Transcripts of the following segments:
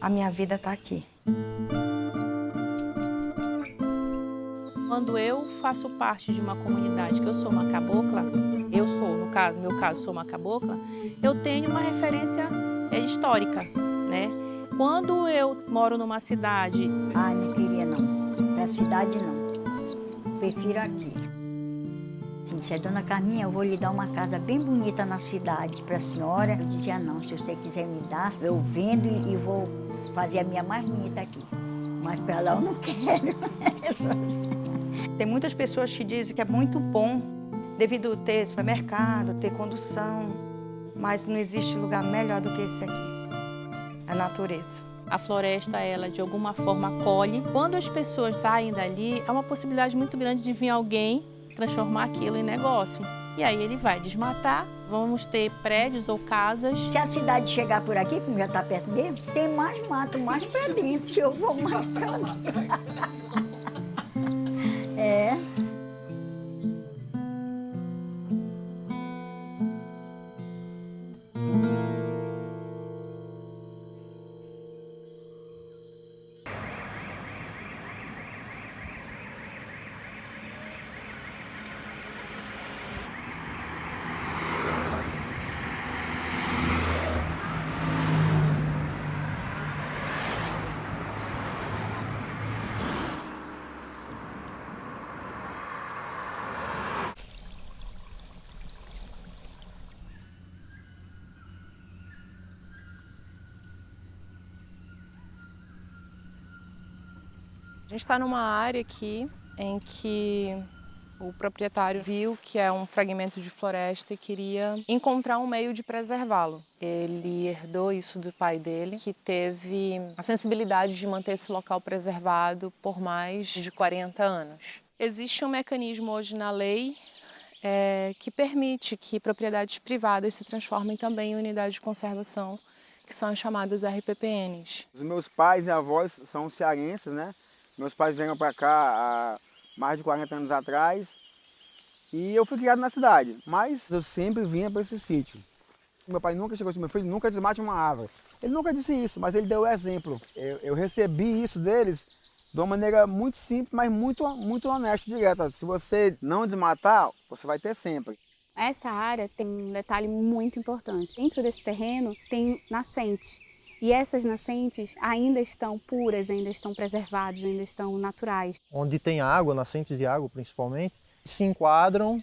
a minha vida está aqui. Quando eu faço parte de uma comunidade, que eu sou uma cabocla, eu sou, no meu caso, sou uma cabocla, eu tenho uma referência histórica, né? Quando eu moro numa cidade... Ai, não queria não. Pra cidade não. Prefiro aqui. Se a dona Carminha, eu vou lhe dar uma casa bem bonita na cidade para a senhora. Eu dizia, não, se você quiser me dar, eu vendo e vou fazer a minha mais bonita aqui. Mas para lá eu não quero. Tem muitas pessoas que dizem que é muito bom, devido ter supermercado, ter condução, mas não existe lugar melhor do que esse aqui. A natureza. A floresta, ela de alguma forma acolhe. Quando as pessoas saem dali, é uma possibilidade muito grande de vir alguém transformar aquilo em negócio. E aí ele vai desmatar, vamos ter prédios ou casas. Se a cidade chegar por aqui, como já está perto dele, tem mais mato, mais para dentro, eu vou mais para dentro. É. A gente está numa área aqui em que o proprietário viu que é um fragmento de floresta e queria encontrar um meio de preservá-lo. Ele herdou isso do pai dele, que teve a sensibilidade de manter esse local preservado por mais de 40 anos. Existe um mecanismo hoje na lei que permite que propriedades privadas se transformem também em unidades de conservação, que são as chamadas RPPNs. Os meus pais e avós são cearenses, né? Meus pais vieram para cá há mais de 40 anos atrás e eu fui criado na cidade, mas eu sempre vinha para esse sítio. Meu pai nunca chegou assim, meu filho, nunca desmate uma árvore. Ele nunca disse isso, mas ele deu o exemplo. Eu recebi isso deles de uma maneira muito simples, mas muito honesta e direta. Se você não desmatar, você vai ter sempre. Essa área tem um detalhe muito importante. Dentro desse terreno tem nascente. E essas nascentes ainda estão puras, ainda estão preservadas, ainda estão naturais. Onde tem água, nascentes de água principalmente, se enquadram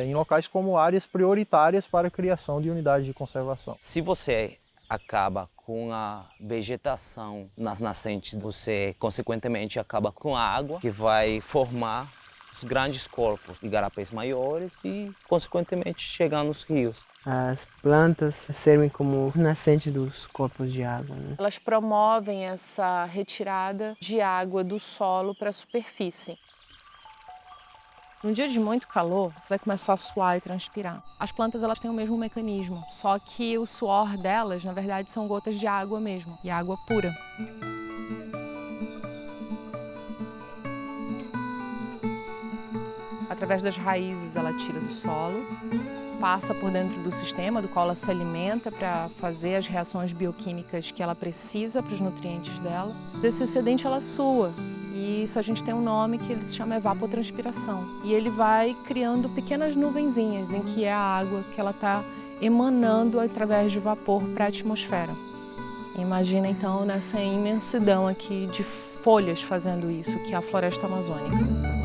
em locais como áreas prioritárias para a criação de unidades de conservação. Se você acaba com a vegetação nas nascentes, você consequentemente acaba com a água, que vai formar os grandes corpos de igarapés maiores e consequentemente chegar nos rios. As plantas servem como nascente dos corpos de água, né? Elas promovem essa retirada de água do solo para a superfície. Num dia de muito calor, você vai começar a suar e transpirar. As plantas elas têm o mesmo mecanismo, só que o suor delas, na verdade, são gotas de água mesmo, e água pura. Através das raízes ela tira do solo, passa por dentro do sistema do qual ela se alimenta para fazer as reações bioquímicas que ela precisa para os nutrientes dela. Desse excedente ela sua, e isso a gente tem um nome que ele se chama evapotranspiração. E ele vai criando pequenas nuvenzinhas em que é a água que ela está emanando através de vapor para a atmosfera. Imagina então nessa imensidão aqui de folhas fazendo isso, que é a floresta amazônica.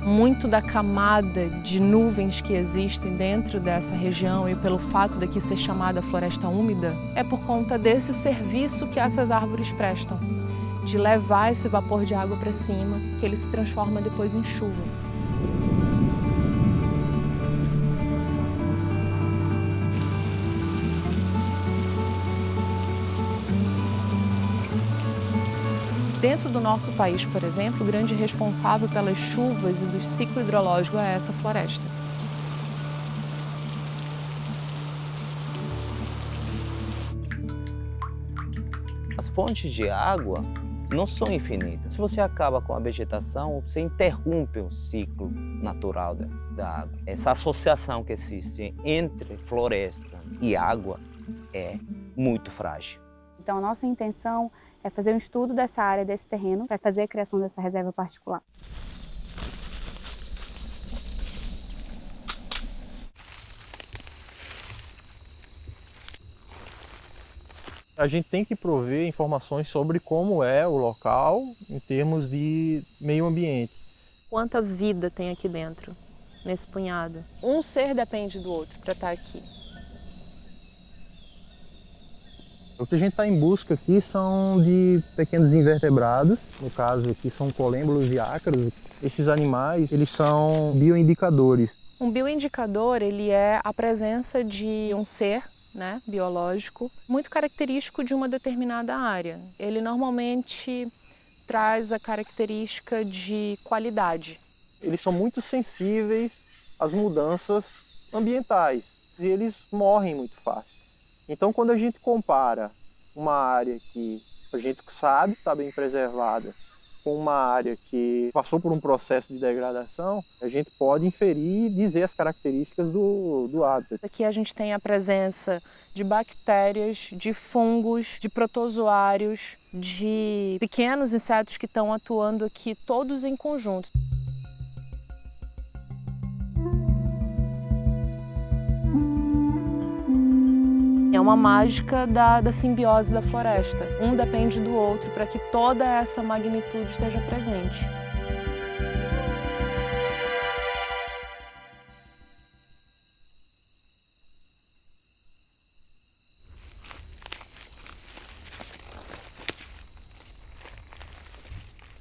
Muito da camada de nuvens que existem dentro dessa região e pelo fato daqui ser chamada floresta úmida, é por conta desse serviço que essas árvores prestam, de levar esse vapor de água para cima, que ele se transforma depois em chuva. Dentro do nosso país, por exemplo, o grande responsável pelas chuvas e do ciclo hidrológico é essa floresta. As fontes de água não são infinitas. Se você acaba com a vegetação, você interrompe o ciclo natural da água. Essa associação que existe entre floresta e água é muito frágil. Então, a nossa intenção é fazer um estudo dessa área, desse terreno, para fazer a criação dessa reserva particular. A gente tem que prover informações sobre como é o local em termos de meio ambiente. Quanta vida tem aqui dentro, nesse punhado. Um ser depende do outro para estar aqui. O que a gente está em busca aqui são de pequenos invertebrados, no caso aqui são colêmbulos e ácaros. Esses animais, eles são bioindicadores. Um bioindicador, ele é a presença de um ser, né, biológico, muito característico de uma determinada área. Ele normalmente traz a característica de qualidade. Eles são muito sensíveis às mudanças ambientais e eles morrem muito fácil. Então, quando a gente compara uma área que a gente sabe está bem preservada com uma área que passou por um processo de degradação, a gente pode inferir e dizer as características do hábitat. Aqui a gente tem a presença de bactérias, de fungos, de protozoários, de pequenos insetos que estão atuando aqui todos em conjunto. É uma mágica da simbiose da floresta. Um depende do outro para que toda essa magnitude esteja presente.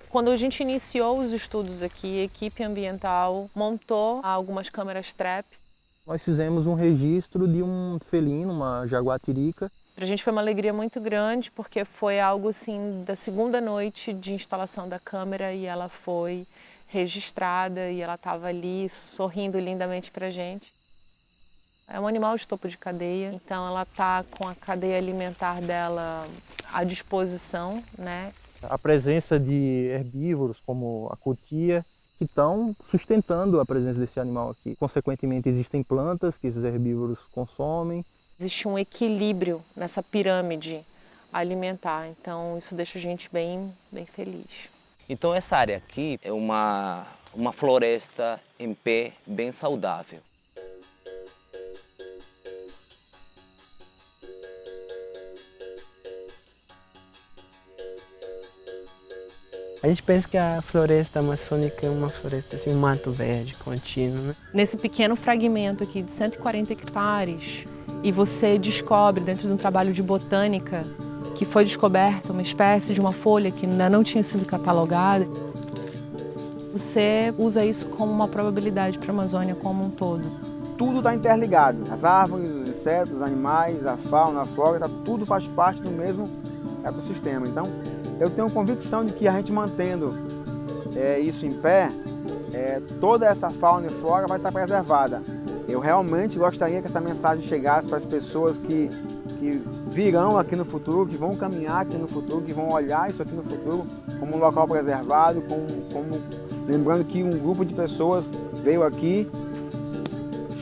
Quando a gente iniciou os estudos aqui, a equipe ambiental montou algumas câmeras trap. Nós fizemos um registro de um felino, uma jaguatirica. Para a gente foi uma alegria muito grande, porque foi algo assim da segunda noite de instalação da câmera e ela foi registrada e ela estava ali sorrindo lindamente para a gente. É um animal de topo de cadeia, então ela está com a cadeia alimentar dela à disposição, né? A presença de herbívoros como a cutia, que estão sustentando a presença desse animal aqui. Consequentemente, existem plantas que esses herbívoros consomem. Existe um equilíbrio nessa pirâmide alimentar, então isso deixa a gente bem feliz. Então essa área aqui é uma floresta em pé bem saudável. A gente pensa que a floresta amazônica é uma floresta, assim, um mato verde contínuo, né? Nesse pequeno fragmento aqui de 140 hectares, e você descobre dentro de um trabalho de botânica que foi descoberta uma espécie de uma folha que ainda não tinha sido catalogada, você usa isso como uma probabilidade para a Amazônia como um todo. Tudo está interligado, as árvores, os insetos, os animais, a fauna, a flora, tudo faz parte do mesmo ecossistema. Então, eu tenho convicção de que a gente mantendo isso em pé, toda essa fauna e flora vai estar preservada. Eu realmente gostaria que essa mensagem chegasse para as pessoas que virão aqui no futuro, que vão caminhar aqui no futuro, que vão olhar isso aqui no futuro como um local preservado, lembrando que um grupo de pessoas veio aqui,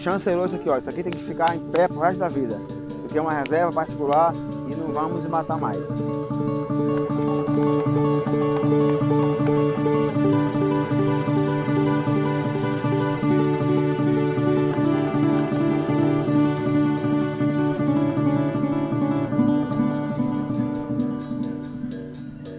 chancelou isso aqui, ó, isso aqui tem que ficar em pé pro resto da vida, porque é uma reserva particular e não vamos matar mais.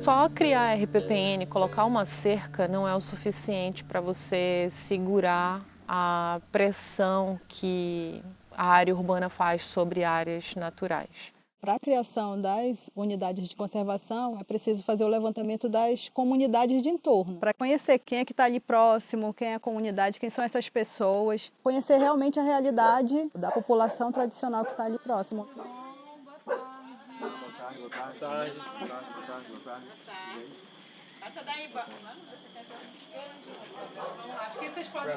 Só criar a RPPN, colocar uma cerca, não é o suficiente para você segurar a pressão que a área urbana faz sobre áreas naturais. Para a criação das unidades de conservação, é preciso fazer o levantamento das comunidades de entorno, para conhecer quem é que está ali próximo, quem é a comunidade, quem são essas pessoas, conhecer realmente a realidade da população tradicional que está ali próximo. Passa daí, vamos lá, acho que vocês podem...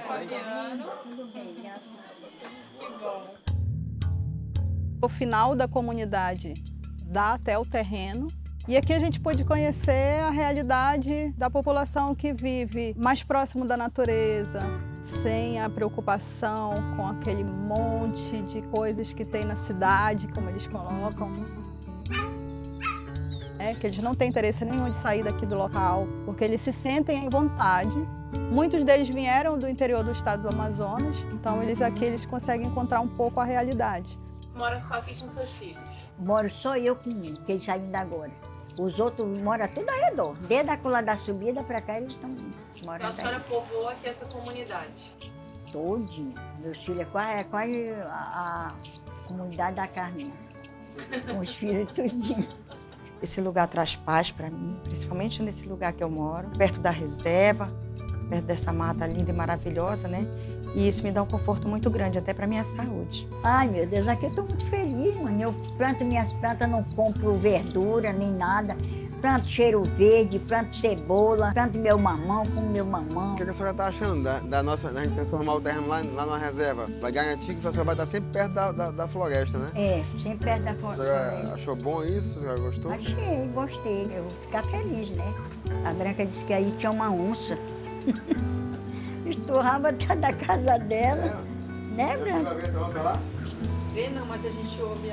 Fabiano. Tudo bem, graças a Deus. Que bom. O final da comunidade dá até o terreno. E aqui a gente pôde conhecer a realidade da população que vive mais próximo da natureza, sem a preocupação com aquele monte de coisas que tem na cidade, como eles colocam. Que eles não têm interesse nenhum de sair daqui do local, porque eles se sentem em vontade. Muitos deles vieram do interior do estado do Amazonas, então aqui eles conseguem encontrar um pouco a realidade. Mora só aqui com seus filhos? Moro só eu com um, que eles saíram agora. Os outros moram tudo ao redor. Desde a cola da subida para cá eles estão morando. A senhora povoou aqui essa comunidade? Todinho. Meus filhos é quase a comunidade da Carminha. Com os filhos tudinho. Esse lugar traz paz para mim, principalmente nesse lugar que eu moro, perto da reserva, perto dessa mata linda e maravilhosa, né? E isso me dá um conforto muito grande, até para minha saúde. Ai, meu Deus, aqui eu estou muito feliz, mano. Eu planto minhas plantas, não compro verdura nem nada. Planto cheiro verde, planto cebola, planto meu mamão, como meu mamão. O que a senhora está achando da gente transformar o terreno lá numa reserva? Vai garantir que a senhora vai estar sempre perto da floresta, né? É, sempre perto da A floresta. senhora achou bom isso? A senhora gostou? Achei, gostei. Eu vou ficar feliz, né? A Branca disse que aí tinha uma onça. Esturrava atrás da casa dela, né, Branca? Vê não, mas a gente ouve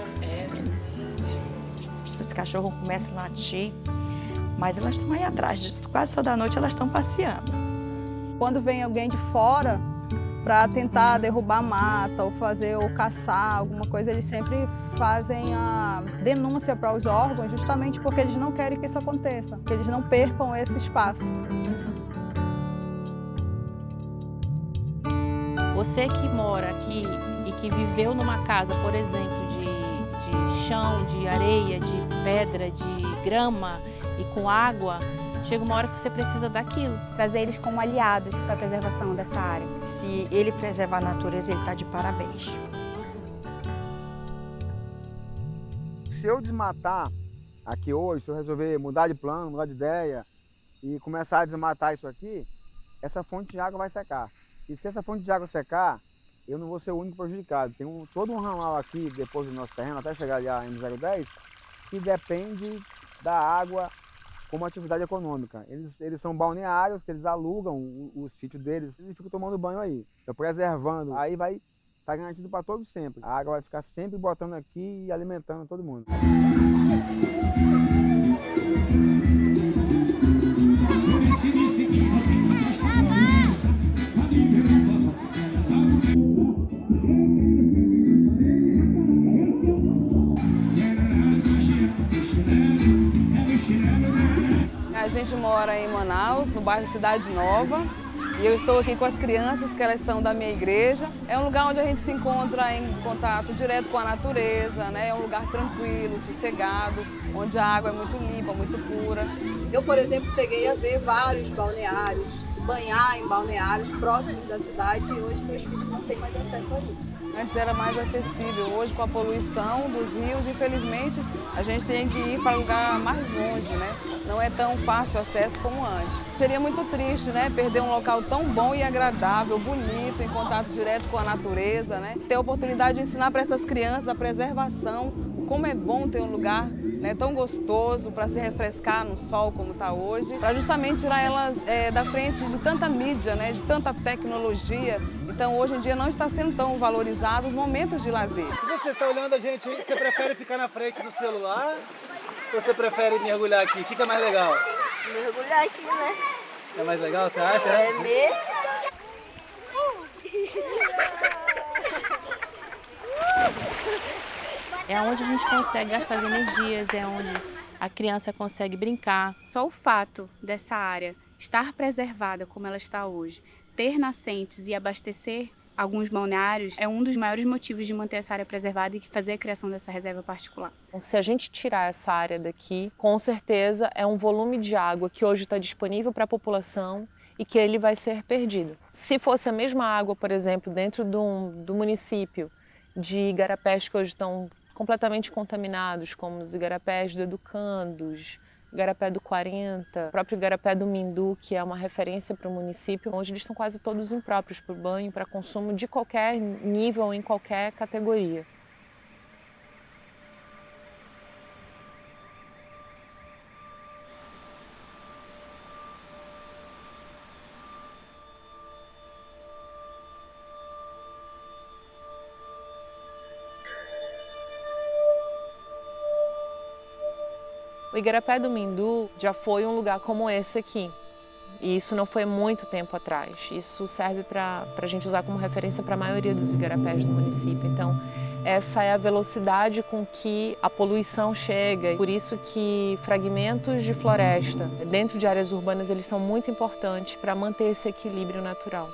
Os cachorros começam a latir, mas elas estão aí atrás, quase toda noite elas estão passeando. Quando vem alguém de fora para tentar derrubar a mata ou caçar alguma coisa, eles sempre fazem a denúncia para os órgãos, justamente porque eles não querem que isso aconteça, que eles não percam esse espaço. Você que mora aqui e que viveu numa casa, por exemplo, de chão, de areia, de pedra, de grama e com água, chega uma hora que você precisa daquilo. Trazer eles como aliados para a preservação dessa área. Se ele preservar a natureza, ele está de parabéns. Se eu desmatar aqui hoje, se eu resolver mudar de plano, mudar de ideia e começar a desmatar isso aqui, essa fonte de água vai secar. E se essa fonte de água secar, eu não vou ser o único prejudicado. Tem todo um ramal aqui, depois do nosso terreno, até chegar ali a M010, que depende da água como atividade econômica. Eles são balneários, que eles alugam o sítio deles e ficam tomando banho aí. Então, preservando, aí vai estar garantido para todos sempre. A água vai ficar sempre botando aqui e alimentando todo mundo. A gente mora em Manaus, no bairro Cidade Nova, e eu estou aqui com as crianças, que elas são da minha igreja. É um lugar onde a gente se encontra em contato direto com a natureza, né? É um lugar tranquilo, sossegado, onde a água é muito limpa, muito pura. Eu, por exemplo, cheguei a ver vários balneários, banhar em balneários próximos da cidade, e hoje meus filhos não têm mais acesso a isso. Antes era mais acessível, hoje com a poluição dos rios, infelizmente, a gente tem que ir para um lugar mais longe, né? Não é tão fácil o acesso como antes. Seria muito triste, né? Perder um local tão bom e agradável, bonito, em contato direto com a natureza, né? Ter a oportunidade de ensinar para essas crianças a preservação, como é bom ter um lugar, né, tão gostoso para se refrescar no sol como está hoje, para justamente tirar elas da frente de tanta mídia, né, de tanta tecnologia. Então, hoje em dia, não está sendo tão valorizado os momentos de lazer. Se você está olhando a gente, você prefere ficar na frente do celular ou você prefere mergulhar aqui? Fica mais legal? Mergulhar aqui, né? É mais legal, você acha? É mesmo? É onde a gente consegue gastar as energias, é onde a criança consegue brincar. Só o fato dessa área estar preservada como ela está hoje, ter nascentes e abastecer alguns balneários é um dos maiores motivos de manter essa área preservada e fazer a criação dessa reserva particular. Se a gente tirar essa área daqui, com certeza é um volume de água que hoje está disponível para a população e que ele vai ser perdido. Se fosse a mesma água, por exemplo, dentro do município de igarapés que hoje estão completamente contaminados, como os igarapés do Educandos, igarapé do 40, o próprio igarapé do Mindu, que é uma referência para o município, onde eles estão quase todos impróprios para o banho, para consumo de qualquer nível, em qualquer categoria. O Igarapé do Mindu já foi um lugar como esse aqui. E isso não foi muito tempo atrás. Isso serve para a gente usar como referência para a maioria dos igarapés do município. Então, essa é a velocidade com que a poluição chega. Por isso que fragmentos de floresta dentro de áreas urbanas eles são muito importantes para manter esse equilíbrio natural.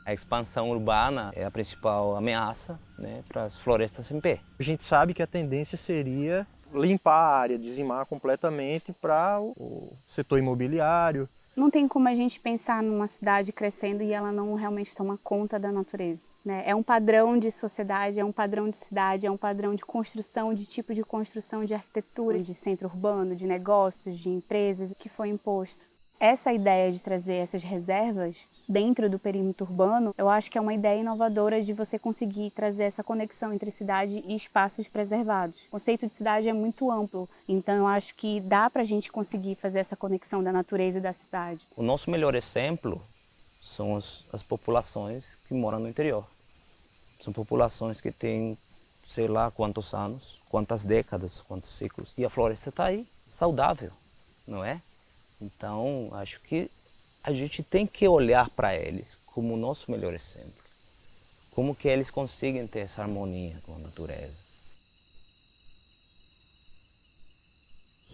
A expansão urbana é a principal ameaça, né, para as florestas em pé. A gente sabe que a tendência seria limpar a área, dizimar completamente para o setor imobiliário. Não tem como a gente pensar numa cidade crescendo e ela não realmente toma conta da natureza, né? É um padrão de sociedade, é um padrão de cidade, é um padrão de construção, de tipo de construção, de arquitetura, de centro urbano, de negócios, de empresas que foi imposto. Essa ideia de trazer essas reservas dentro do perímetro urbano, eu acho que é uma ideia inovadora de você conseguir trazer essa conexão entre cidade e espaços preservados. O conceito de cidade é muito amplo, então eu acho que dá para a gente conseguir fazer essa conexão da natureza e da cidade. O nosso melhor exemplo são as populações que moram no interior. São populações que têm, sei lá quantos anos, quantas décadas, quantos ciclos. E a floresta está aí, saudável, não é? Então, acho que a gente tem que olhar para eles como o nosso melhor exemplo. Como que eles conseguem ter essa harmonia com a natureza.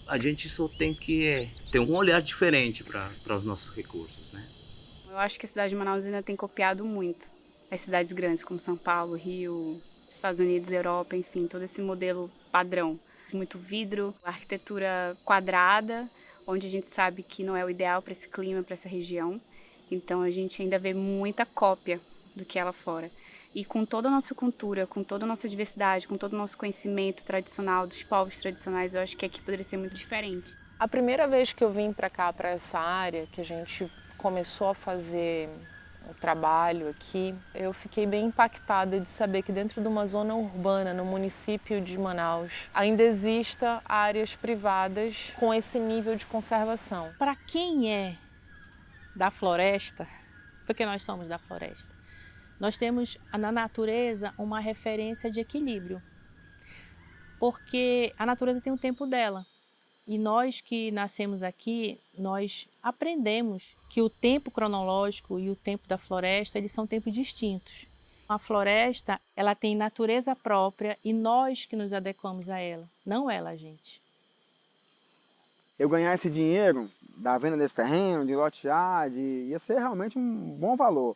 A gente só tem que ter um olhar diferente para os nossos recursos, né? Eu acho que a cidade de Manaus ainda tem copiado muito as cidades grandes como São Paulo, Rio, Estados Unidos, Europa, enfim, todo esse modelo padrão. Muito vidro, arquitetura quadrada, onde a gente sabe que não é o ideal para esse clima, para essa região. Então a gente ainda vê muita cópia do que é lá fora. E com toda a nossa cultura, com toda a nossa diversidade, com todo o nosso conhecimento tradicional dos povos tradicionais, eu acho que aqui poderia ser muito diferente. A primeira vez que eu vim para cá, para essa área, que a gente começou a fazer o trabalho aqui, eu fiquei bem impactada de saber que dentro de uma zona urbana, no município de Manaus, ainda exista áreas privadas com esse nível de conservação. Para quem é da floresta, porque nós somos da floresta, nós temos na natureza uma referência de equilíbrio, porque a natureza tem o tempo dela. E nós que nascemos aqui, nós aprendemos que o tempo cronológico e o tempo da floresta, eles são tempos distintos. A floresta, ela tem natureza própria e nós que nos adequamos a ela, não ela, a gente. Eu ganhar esse dinheiro da venda desse terreno, de lotear, ia ser realmente um bom valor.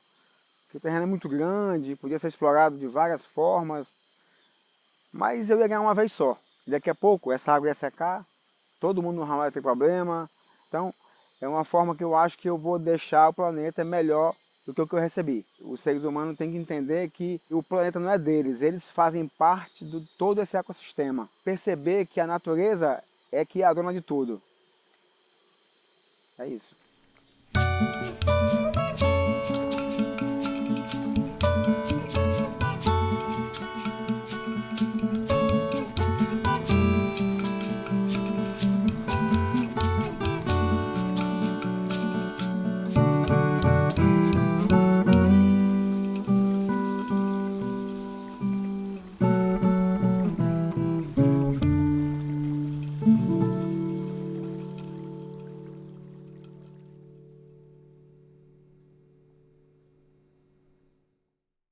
Porque o terreno é muito grande, podia ser explorado de várias formas, mas eu ia ganhar uma vez só. Daqui a pouco essa água ia secar, todo mundo no ramal ia ter problema. Então, é uma forma que eu acho que eu vou deixar o planeta melhor do que o que eu recebi. Os seres humanos têm que entender que o planeta não é deles, eles fazem parte de todo esse ecossistema. Perceber que a natureza é que é a dona de tudo. É isso.